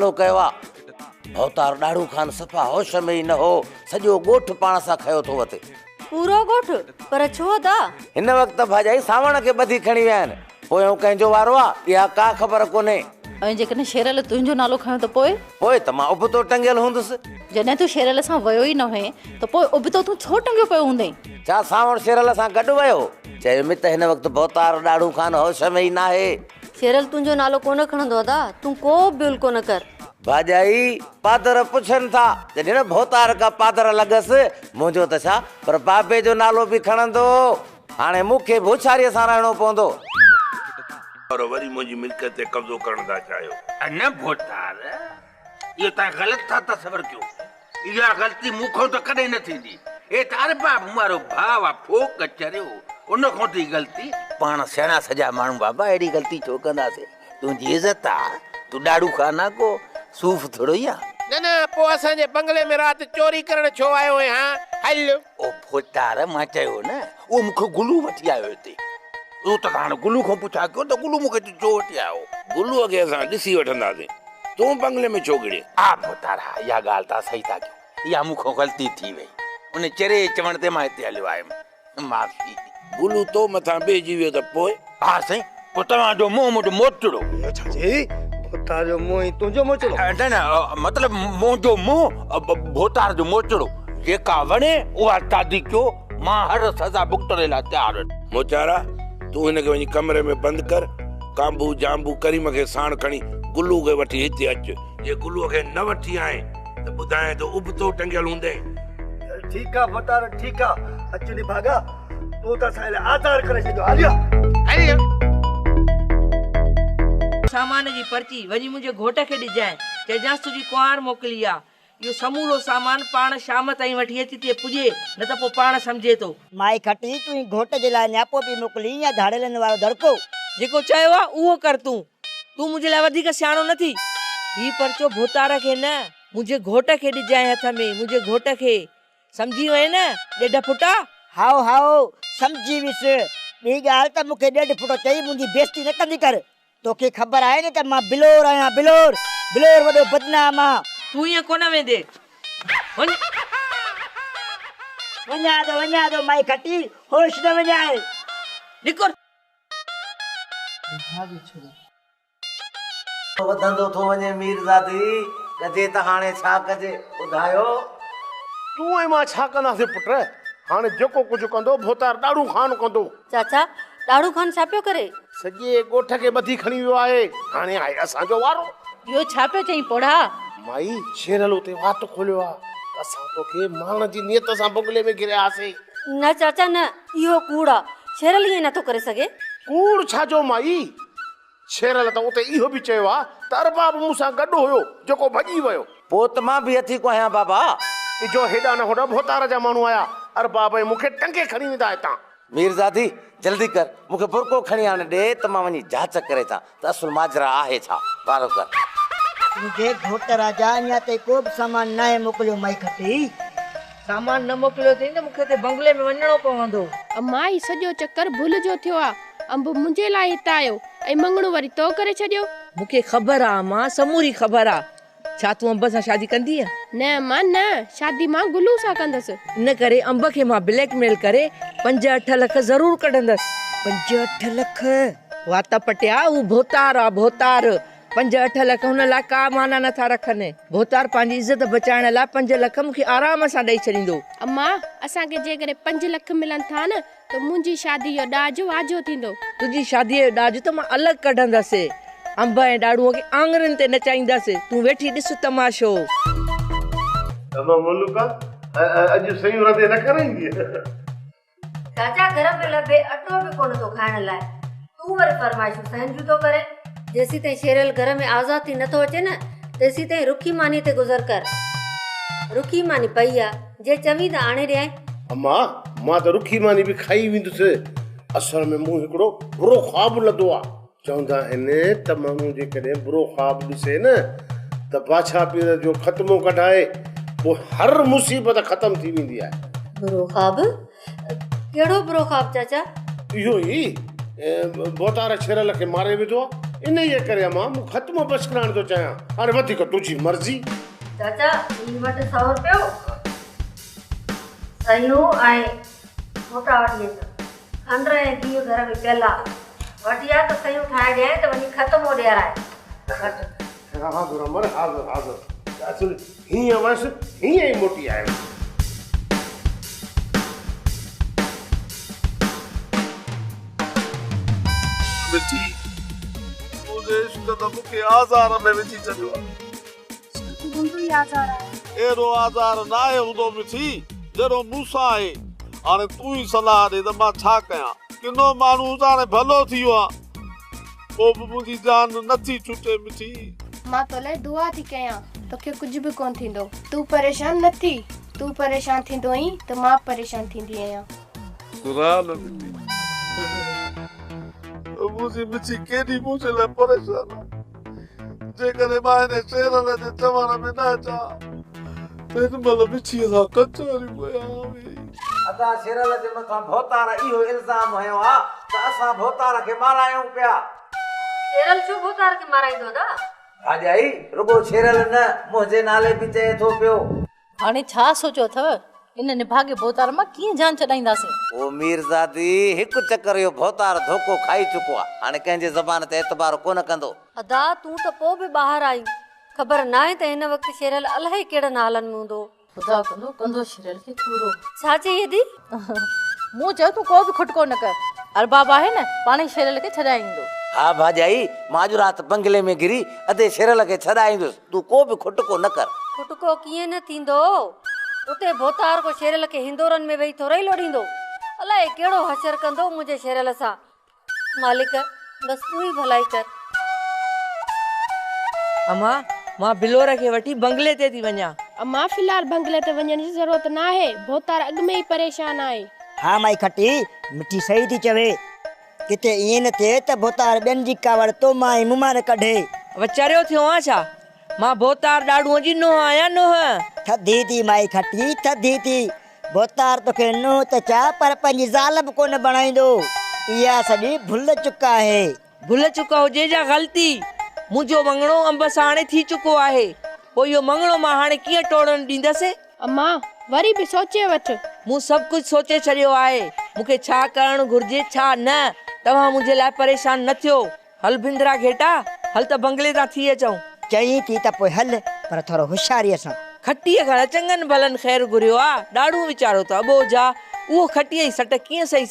लो कहवा अवतार डाड़ू खान सफा होश में ही न हो सजो गोठ पाण सा खयो तो वते पूरो गोठ पर छो दा इन वक्त भाजाई सावण के बधी खणी वयान पोयो कंहिंजो वारो आ या का खबर कोने ऐं जेकॾहिं शेरल तुंहिंजो नालो खयो त पोइ त मां उबतो टंगियल हूंदुसि। जॾहिं तूं शेरल सां वियो ई न हुए त पोइ उबतो तूं छो टंगियो पियो हूंदई? छा सावण शेरल सां गॾु वियो चयो मित हिन वक्त अवतार डाड़ू खान होश में ही ना है। शेरल तुंहिंजो नालो कोन खणंदो दा, तूं को बिल कोन कर। भाजाई पादर पुछन था जॾहिं न भोतार का पादर लगस मुंहिंजो त छा पर बाबे जो नालो भी खणंदो हाणे मूंखे भूछारीअ सां रहणो पवंदो और वरी मुझी मिल्कियत ते कब्जो करण दा चायो न भोतार ये ता गलत था तस्वर क्यों या गलती मुखो तो कदे न थींदी ए तार बाप मारो भाव फोक चरियो उन को थी गलती पाण सेना सजा मानू बाबा एडी गलती छो कंदा से तुजी इज्जत आ तू डाड़ू खाना को सूफ थोड़ो या न पो असा जे बंगले में रात चोरी करण छो आयो है? हां हल ओ भोतार मा चयो न ओ मुख गुलू वठी आयो ते तू तो हाणे गुलू को पुछा क्यों तो गुलू मुखे छो वठी आयो गुलू अगे असा दिसी वठंदासे तू बंगले में चोगड़े आ भोतारा या गाल ता सही था या मुखो गलती थी वई उन चरे चवण ते मा इते हलियो आयम माफी गुलू तो मथा बेजी वियो त पोए हा सही पो तवा जो मुंह मुड मोचड़ो अच्छा जी भोतार जो मुंह तुंजो मोचड़ो न मतलब मुंह जो मुंह भोतार जो मोचड़ो जेका वणे उहा शादी क्यों मां हर सजा भुगतण ला तैयार मोचारा तू इनके वनी कमरे में बंद कर कांबू जांबू करीम के साण खणी गुल्लू के वठी हिते अच ये गुल्लू के न वठी आए तो बुधाए तो उबतो टंगियल हुंदे ठीक है भोतार ठीक है अचली भागा तू तो साले आधार करे छो हलियो हल सामान जी पर्ची वजी मुझे घोट के डिजाए चजास तुजी कुआर मोकली आ यो समूरो सामान पाण शाम ताई वठी अची ते पुजे न त पो पाण समझे तो माई खटी तू घोट जे लाइ न्यापो भी मोकली या धाड़ेलन वारो दड़को जेको चयो आ उहो कर तू मुझे ला वधिक सियाणो नथी ही पर्चो भोतार के न मुझे घोट के डिजाए हथ में मुझे घोट के समझी वए न डेढ़ फुटा हाओ हाओ समझी विस बी गाल त मुके डेढ़ फुटो चई मुंजी बेइज्जती न कंदी कर तोके खबर आहे न त मां बिलोर आया बिलोर बिलोर वडो बदनाम आ तू ये कोन वेंदे वञा दो माई खटी होश न वञाए निकोर वधंदो थो वञे मीरज़ादी कजे त हाणे छा कजे ॿुधायो तू ऐं मां छा कंदासीं पुट हाणे जेको कुझु कंदो भोतार डाड़ू खान कंदो चाचा डाड़ू खान छा पियो करे? सॼे ॻोठ खे ॿधी खणी वियो आहे हाणे आहे असांजो वारो इहो छा पियो चई पोड़ा? माई शेरल उते वात खोलियो आहे असां तोखे मारण जी नियत सां बंगले में गिरयासीं न चाचा न इहो कूड़ आ शेरल ईअं नथो करे सघे। कूड़ छाजो माई शेरल त उते इहो बि चयो आहे त अरबाब मूंसां गॾु हुयो जेको भॼी वियो पोइ त मां बि अथी को आहियां बाबा जो हेॾा न होॾा भोतार जा माण्हू आया अरबाब मूंखे टंगे खणी वेंदा हितां मीरज़ादी जल्दी कर मूंखे बुरको खणी आणे ॾे त मां वञी जांच करे अचां त असुल माजरा आहे छा वारो कर मुझे घोट राजा अञा ते को बि सामान न आहे मोकिलियो माई खटी सामान न मोकिलियो थी न मूंखे ते बंगले में वञणो पवंदो अमाई सॼो चक्कर भुल जो थियो आ अंब मुंहिंजे लाइ हिते आयो ऐं मंगणो वरी तो करे छॾियो मूंखे ख़बर आ मां समूरी ख़बर आ छा तूं अंब सां शादी कंदी आ? न मां न शादी मां गुलू सां कंदसि इन करे अंब खे मां ब्लैकमेल करे 5-8 लख जरूर कढंदस 5-8 लख वात पटिया उ भोतार आ भोतार 5-8 लख हुन ला का माना नथा रखनि भोतार पंहिंजी इज्जत बचाइण लाइ 5 लख मूंखे आराम सां ॾेई छॾींदो अम्मा असांखे जेकॾहिं 5 लख मिलनि था न त मुंहिंजी शादी जो ॾाज वाजो थींदो तुंहिंजी शादीअ जो ॾाज त मां अलॻि कढंदसि अंब ऐं ॾाड़ूअ खे आङुरियुनि ते नचाईंदसि तूं वेठी ॾिस तमाशो तमामु मुल्क अॼु सयूं रंधे न कराईंदी चाचा घर में लभे अटो भी कोन तो खाइण लाइ तू वरी फरमाइश सहन तो करे जेसी ते शेरल घर में आजाद थी नथो अचे न तेसी ते रुखी मानी ते गुज़र कर रुखी मानी पई आ जे चवी त आणे ॾियां अम्मा मां त रुखी मानी बि खाई वेंदुसि असल में मूं हिकिड़ो बुरो ख्वाब लधो आहे चवंदा आहिनि त माण्हू जेकॾहिं बुरो ख्वाब ॾिसे न त बादशाह पीर जो ख़त्मो कढाए पोइ हर मुसीबत ख़तम थी वेंदी आहे। बुरो ख्वाब कहिड़ो बुरो ख्वाब चाचा? इहो ई भोतार शेरल खे मारे विधो आहे इन जे करे मां मूं ख़त्म बस कराइण थो चाहियां। हाणे वधीक तुंहिंजी मर्ज़ी। चाचा ई वटि 100 रुपयो सयूं ऐं मोटा वठी अच। खंड ऐं घी घर में पियल आहे, वठी आ त सयूं ठाहे ॾियां त वञी ख़त्म हो ॾियाराए। हाज़ुर अमर, हाज़ुर हाज़ुर। असुल हीअं बसि हीअं ई मोटी आयो। मिठी मुझे इश्क त मूंखे आज़ार में विझी छॾियो आहे। अहिड़ो आज़ार न आहे हूंदो मिठी जहिड़ो मूंसां आहे। हाणे तूं ई सलाह ॾे त मां छा कयां। किनो माण्हू हाणे भलो थी वियो आहे, पोइ बि मुंहिंजी जान नथी छुटे मिठी। मां तोले दुआ थी कयां, तोखे कुझु बि कोन थींदो। तूं परेशान न थी, तूं परेशान थींदो आहीं त मां परेशान थींदी आहियां। सुराल मिठी मुंहिंजी मिठी केॾी मुंहिंजे लाइ परेशान आहे। जेकॾहिं मां हिन शेरल जे चवण में न अचां त हिन महिल मिठीअ सां कचहरी पिया। असां शेरल जे मथां भोतार इहो इल्ज़ाम हयो आहे त असां भोतार खे मारायूं पिया। शेरल छो भोतार खे माराईंदो दा? भाॼाई रुगो शेरल न मुंहिंजे नाले बि चए थो पियो। हाणे छा सोचियो अथव? इन निभागे भोतार मां कीअं जान छॾाईंदासीं? ओ मीरज़ादी हिकु चकर इहो भोतार धोखो खाई चुको आहे, हाणे कंहिंजे ज़बान ते एतबार कोन कंदो। अदा तूं त पोइ बि ॿाहिरि आई, ख़बर न आहे त हिन वक़्तु शेरल अलाही कहिड़नि हालनि में हूंदो। ख़ुदा कंदो कंदो शेरल खे पूरो। छा चई दी? मूं चयो तूं को बि खुटको न कर, अरबाब आहे न पाणे शेरल खे छॾाईंदो। हा भाॼाई मां अॼु राति बंगले में गिरी अधे शेरल खे छॾाईंदुसि, तूं को बि खुटको न कर। खुटको कीअं न थींदो? उते भोतार को शेरल खे हिंदोरनि में वेही थोरो ई लोड़ींदो। अलाए कहिड़ो हशर कंदो मुंहिंजे शेरल सां। मालिक बस तूं ई भलाई कर। अम्मा मां बिलोर खे वठी बंगले ते थी वञा। अम्मा फिलहाल बंगले ते वञण जी ज़रूरत न आहे, भोतार अॻु में ई परेशान आहे। हाँ माई खटी मिठी सही थी चवे। किथे ईअं न थिए त भोतार ॿियनि जी कावड़ तो मां ई मुंहुं मां न कढे। वचारियो थियो आहे छा? मां भोतार ॾाॾूअ जी नूंहं आहियां। नूंहं थधी थी माई खटी थधी थी। भोतार तोखे नूंहं त छा पर पंहिंजी ज़ाल बि कोन बणाईंदो। इहा सॼी भुल चुका आहे। भुल चुका हुजे जा ग़लती। मुंहिंजो मंगणो अंब सां हाणे थी चुको आहे, पोइ इहो मंगणो मां हाणे कीअं टोड़ण ॾींदसि? अम्मा वरी बि सोचे वठ। मूं सभु कुझु सोचे छॾियो आहे, मूंखे छा करणु घुर्जे छा न। तव्हां मुंहिंजे लाइ परेशान न थियो। हल भिंदरा घेटा, हल त बंगले तां थी अचूं। चई थी त पोइ हल, पर थोरो होशियारीअ सां। खटीअ खां चङनि भलनि ख़ैर घुरियो आहे, ॾाढो वीचारो त अबो जा उहो खटीअ जी सट कीअं सही